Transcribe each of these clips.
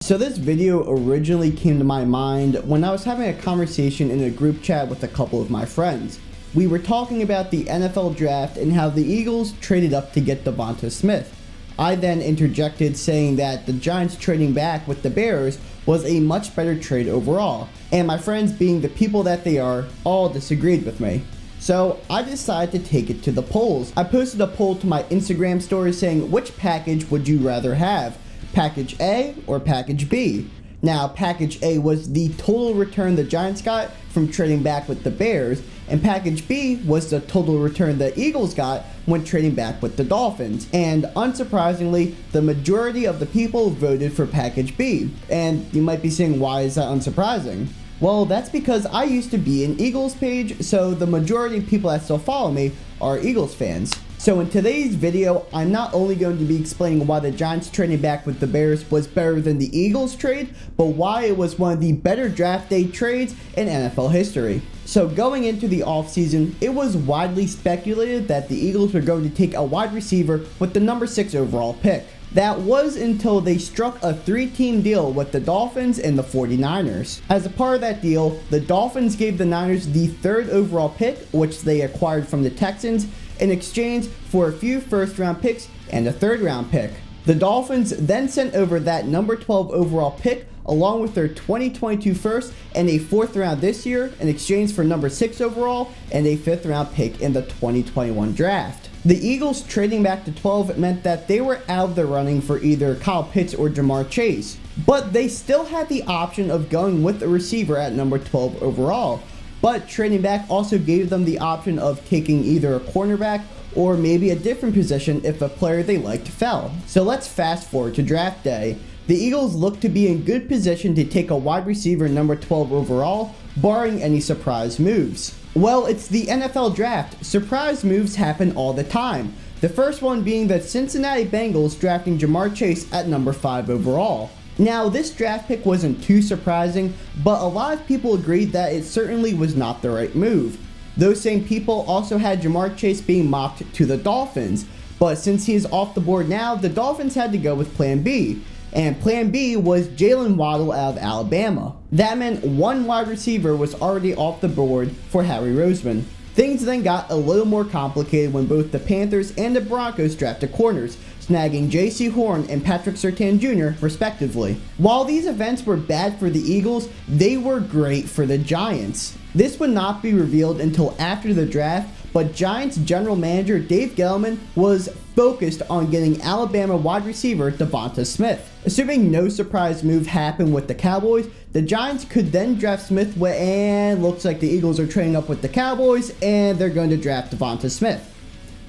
So this video originally came to my mind when I was having a conversation in a group chat with a couple of my friends. We were talking about the NFL draft and how the Eagles traded up to get Devonta Smith. I then interjected saying that the Giants trading back with the Bears was a much better trade overall, and my friends, being the people that they are, all disagreed with me. So I decided to take it to the polls. I posted a poll to my Instagram story saying, which package would you rather have? Package A or Package B? Now, Package A was the total return the Giants got from trading back with the Bears, and Package B was the total return the Eagles got when trading back with the Dolphins. And unsurprisingly, the majority of the people voted for Package B. And you might be saying, why is that unsurprising? Well, that's because I used to be an Eagles page, so the majority of people that still follow me are Eagles fans. So in today's video, I'm not only going to be explaining why the Giants trading back with the Bears was better than the Eagles trade, but why it was one of the better draft day trades in NFL history. So going into the offseason, it was widely speculated that the Eagles were going to take a wide receiver with the number 6 overall pick. That was until they struck a 3-team deal with the Dolphins and the 49ers. As a part of that deal, the Dolphins gave the Niners the 3rd overall pick, which they acquired from the Texans, in exchange for a few first-round picks and a 3rd-round pick. The Dolphins then sent over that number 12 overall pick along with their 2022 first and a 4th round this year in exchange for number 6 overall and a 5th round pick in the 2021 draft. The Eagles trading back to 12 meant that they were out of the running for either Kyle Pitts or Jamar Chase, but they still had the option of going with a receiver at number 12 overall. But trading back also gave them the option of taking either a cornerback or maybe a different position if a player they liked fell. So let's fast forward to draft day. The Eagles look to be in good position to take a wide receiver number 12 overall, barring any surprise moves. Well, it's the NFL draft. Surprise moves happen all the time. The first one being the Cincinnati Bengals drafting Jamar Chase at number 5 overall. Now, this draft pick wasn't too surprising, but a lot of people agreed that it certainly was not the right move. Those same people also had Jamar Chase being mocked to the Dolphins, but since he is off the board now, the Dolphins had to go with Plan B. And Plan B was Jalen Waddle out of Alabama. That meant one wide receiver was already off the board for Harry Roseman. Things then got a little more complicated when both the Panthers and the Broncos drafted corners, snagging J.C. Horn and Patrick Surtain Jr. respectively. While these events were bad for the Eagles, they were great for the Giants. This would not be revealed until after the draft, but Giants general manager Dave Gettleman was focused on getting Alabama wide receiver Devonta Smith. Assuming no surprise move happened with the Cowboys, the Giants could then draft Smith, and looks like the Eagles are trading up with the Cowboys and they're going to draft Devonta Smith.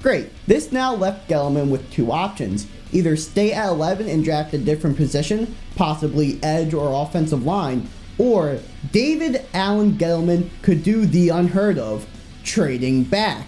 Great. This now left Gettleman with two options. Either stay at 11 and draft a different position, possibly edge or offensive line, or David Allen Gettleman could do the unheard of, trading back.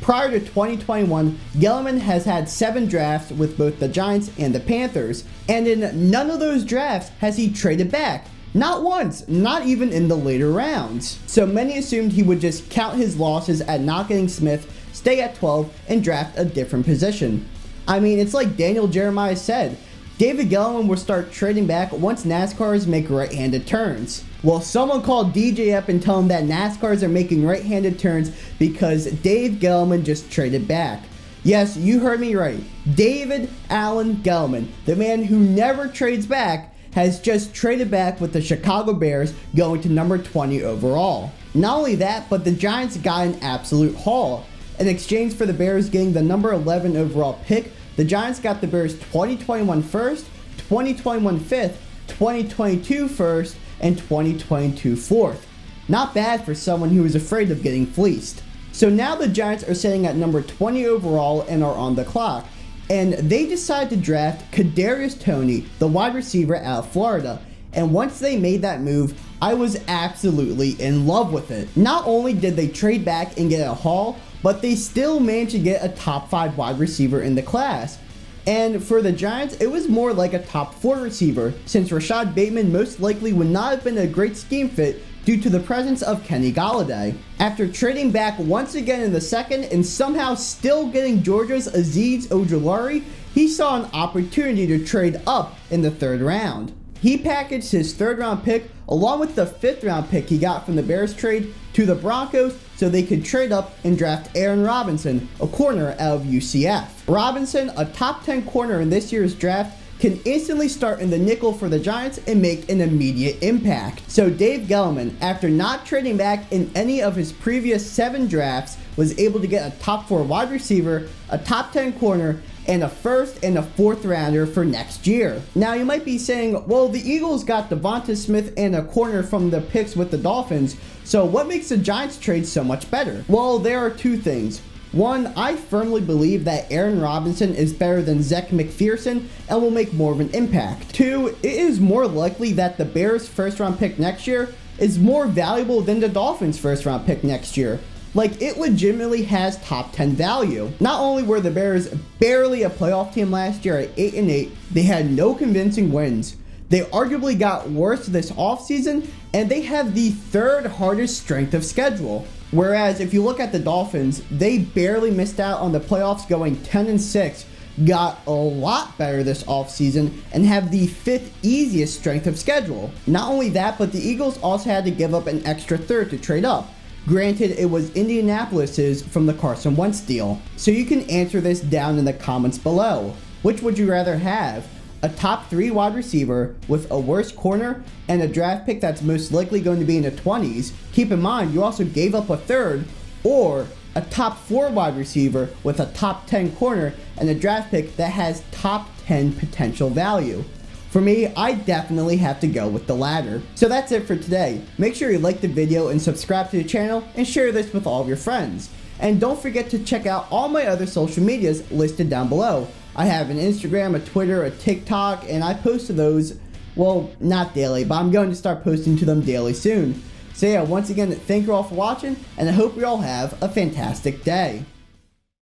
Prior to 2021, Gettleman has had 7 drafts with both the Giants and the Panthers, and in none of those drafts has he traded back. Not once, not even in the later rounds. So many assumed he would just count his losses at not getting Smith, stay at 12, and draft a different position. I mean, it's like Daniel Jeremiah said, David Gettleman will start trading back once NASCARs make right-handed turns. Well, someone called DJ up and tell him that NASCARs are making right-handed turns because Dave Gettleman just traded back. Yes, you heard me right. David Allen Gettleman, the man who never trades back, has just traded back with the Chicago Bears going to number 20 overall. Not only that, but the Giants got an absolute haul. In exchange for the Bears getting the number 11 overall pick, the Giants got the Bears 2021 first, 2021 fifth, 2022 first, and 2022 fourth. Not bad for someone who was afraid of getting fleeced. So now the Giants are sitting at number 20 overall and are on the clock. And they decide to draft Kadarius Toney, the wide receiver out of Florida. And once they made that move, I was absolutely in love with it. Not only did they trade back and get a haul, but they still managed to get a top 5 wide receiver in the class. And for the Giants, it was more like a top 4 receiver, since Rashad Bateman most likely would not have been a great scheme fit due to the presence of Kenny Golladay. After trading back once again in the second and somehow still getting Georgia's Azeez Ojulari, he saw an opportunity to trade up in the 3rd round. He packaged his 3rd round pick along with the 5th round pick he got from the Bears trade to the Broncos so they could trade up and draft Aaron Robinson, a corner out of UCF. Robinson, a top 10 corner in this year's draft, can instantly start in the nickel for the Giants and make an immediate impact. So Dave Gettleman, after not trading back in any of his previous 7 drafts, was able to get a top 4 wide receiver, a top 10 corner, and a 1st and a 4th rounder for next year. Now you might be saying, well, the Eagles got Devonta Smith and a corner from the picks with the Dolphins, so what makes the Giants trade so much better? Well, there are 2 things. One, I firmly believe that Aaron Robinson is better than Zech McPherson and will make more of an impact. 2, it is more likely that the Bears' 1st round pick next year is more valuable than the Dolphins' 1st round pick next year. Like, it legitimately has top 10 value. Not only were the Bears barely a playoff team last year at 8-8, they had no convincing wins. They arguably got worse this offseason, and they have the 3rd hardest strength of schedule. Whereas if you look at the Dolphins, they barely missed out on the playoffs going 10-6, got a lot better this offseason, and have the 5th easiest strength of schedule. Not only that, but the Eagles also had to give up an extra 3rd to trade up. Granted, it was Indianapolis's from the Carson Wentz deal. So you can answer this down in the comments below. Which would you rather have? A top 3 wide receiver with a worse corner and a draft pick that's most likely going to be in the 20s. Keep in mind, you also gave up a 3rd, or a top 4 wide receiver with a top 10 corner and a draft pick that has top 10 potential value. For me, I definitely have to go with the latter. So that's it for today. Make sure you like the video and subscribe to the channel and share this with all of your friends. And don't forget to check out all my other social medias listed down below. I have an Instagram, a Twitter, a TikTok, and I post to those, well, not daily, but I'm going to start posting to them daily soon. So yeah, once again, thank you all for watching, and I hope you all have a fantastic day.